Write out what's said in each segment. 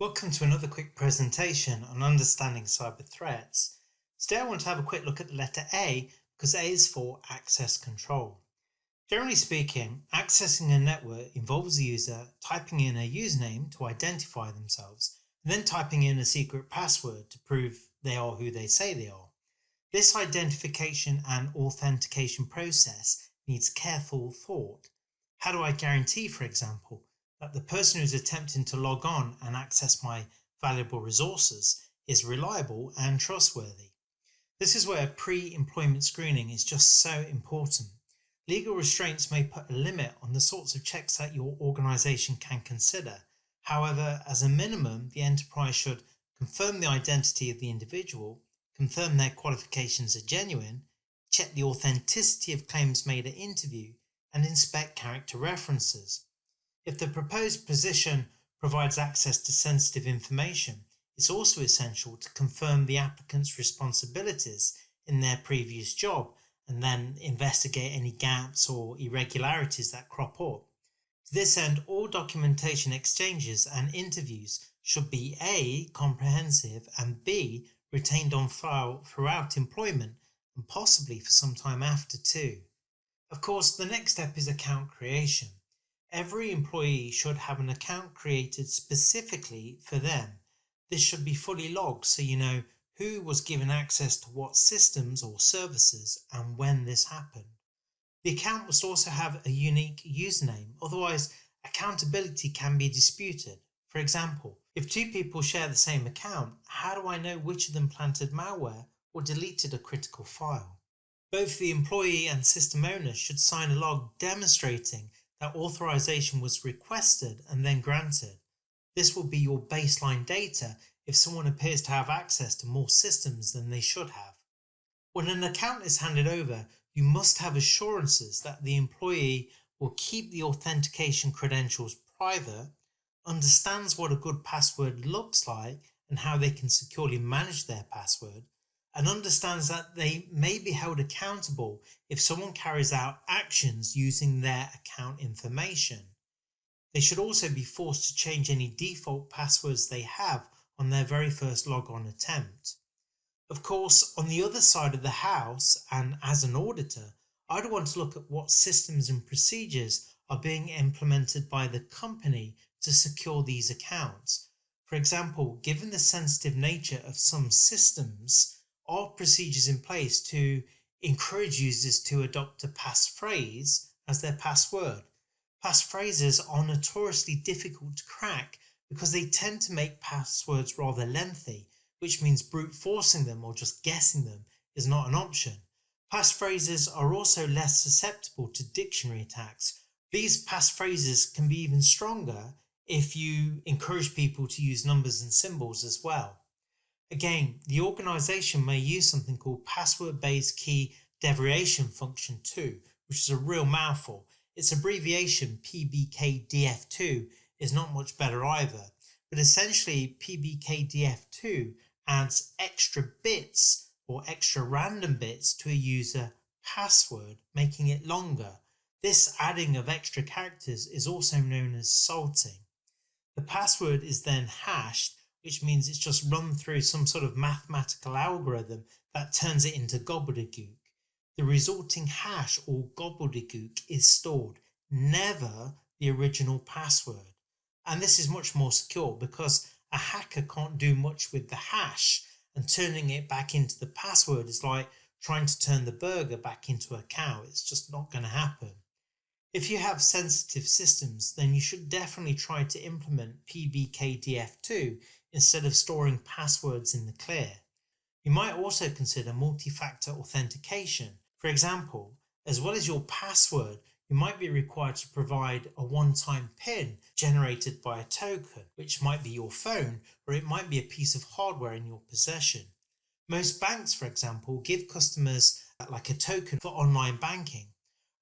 Welcome to another quick presentation on understanding cyber threats. Today I want to have a quick look at the letter A because A is for access control. Generally speaking, accessing a network involves the user typing in a username to identify themselves and then typing in a secret password to prove they are who they say they are. This identification and authentication process needs careful thought. How do I guarantee, for example, that the person who's attempting to log on and access my valuable resources is reliable and trustworthy? This is where pre-employment screening is just so important. Legal restraints may put a limit on the sorts of checks that your organization can consider. However, as a minimum, the enterprise should confirm the identity of the individual, confirm their qualifications are genuine, check the authenticity of claims made at interview, and inspect character references. If the proposed position provides access to sensitive information, it's also essential to confirm the applicant's responsibilities in their previous job and then investigate any gaps or irregularities that crop up. To this end, all documentation exchanges and interviews should be A, comprehensive, and B, retained on file throughout employment and possibly for some time after too. Of course, the next step is account creation. Every employee should have an account created specifically for them. This should be fully logged so you know who was given access to what systems or services and when this happened. The account must also have a unique username, otherwise accountability can be disputed. For example, if two people share the same account, how do I know which of them planted malware or deleted a critical file? Both the employee and system owner should sign a log demonstrating that authorization was requested and then granted. This will be your baseline data if someone appears to have access to more systems than they should have. When an account is handed over, you must have assurances that the employee will keep the authentication credentials private, understands what a good password looks like and how they can securely manage their password, and understands that they may be held accountable if someone carries out actions using their account information. They should also be forced to change any default passwords they have on their very first logon attempt. Of course, on the other side of the house, and as an auditor, I'd want to look at what systems and procedures are being implemented by the company to secure these accounts. For example, given the sensitive nature of some systems, are procedures in place to encourage users to adopt a passphrase as their password? Passphrases are notoriously difficult to crack because they tend to make passwords rather lengthy, which means brute forcing them or just guessing them is not an option. Passphrases are also less susceptible to dictionary attacks. These passphrases can be even stronger if you encourage people to use numbers and symbols as well. Again, the organization may use something called password-based key derivation function 2, which is a real mouthful. Its abbreviation PBKDF2 is not much better either, but essentially PBKDF2 adds extra bits or extra random bits to a user password, making it longer. This adding of extra characters is also known as salting. The password is then hashed, which means it's just run through some sort of mathematical algorithm that turns it into gobbledygook. The resulting hash or gobbledygook is stored, never the original password. And this is much more secure because a hacker can't do much with the hash, and turning it back into the password is like trying to turn the burger back into a cow. It's just not going to happen. If you have sensitive systems, then you should definitely try to implement PBKDF2 instead of storing passwords in the clear. You might also consider multi-factor authentication. For example, as well as your password, you might be required to provide a one-time PIN generated by a token, which might be your phone, or it might be a piece of hardware in your possession. Most banks, for example, give customers like a token for online banking.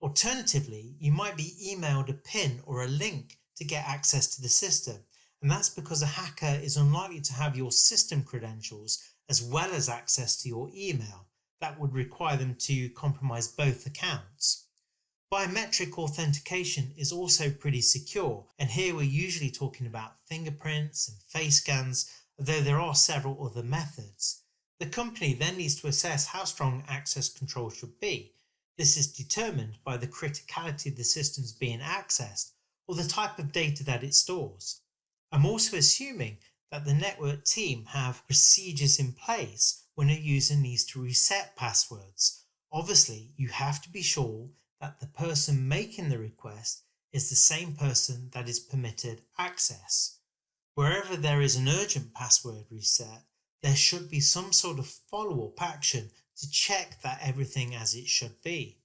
Alternatively, you might be emailed a PIN or a link to get access to the system, and that's because a hacker is unlikely to have your system credentials as well as access to your email. That would require them to compromise both accounts. Biometric authentication is also pretty secure, and here we're usually talking about fingerprints and face scans, although there are several other methods. The company then needs to assess how strong access control should be. This is determined by the criticality of the systems being accessed or the type of data that it stores. I'm also assuming that the network team have procedures in place when a user needs to reset passwords. Obviously, you have to be sure that the person making the request is the same person that is permitted access. Wherever there is an urgent password reset, there should be some sort of follow-up action to check that everything as it should be.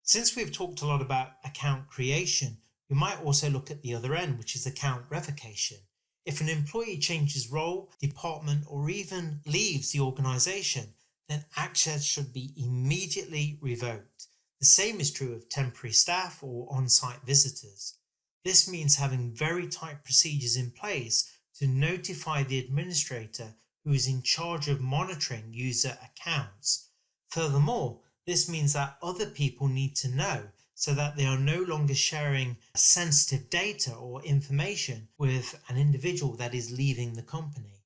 Since we've talked a lot about account creation, we might also look at the other end, which is account revocation. If an employee changes role, department, or even leaves the organization, then access should be immediately revoked. The same is true of temporary staff or on-site visitors. This means having very tight procedures in place to notify the administrator who is in charge of monitoring user accounts. Furthermore, this means that other people need to know so that they are no longer sharing sensitive data or information with an individual that is leaving the company.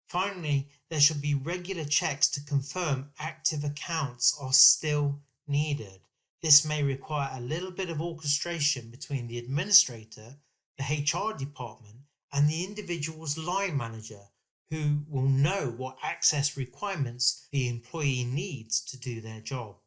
Finally, there should be regular checks to confirm active accounts are still needed. This may require a little bit of orchestration between the administrator, the HR department, and the individual's line manager, who will know what access requirements the employee needs to do their job.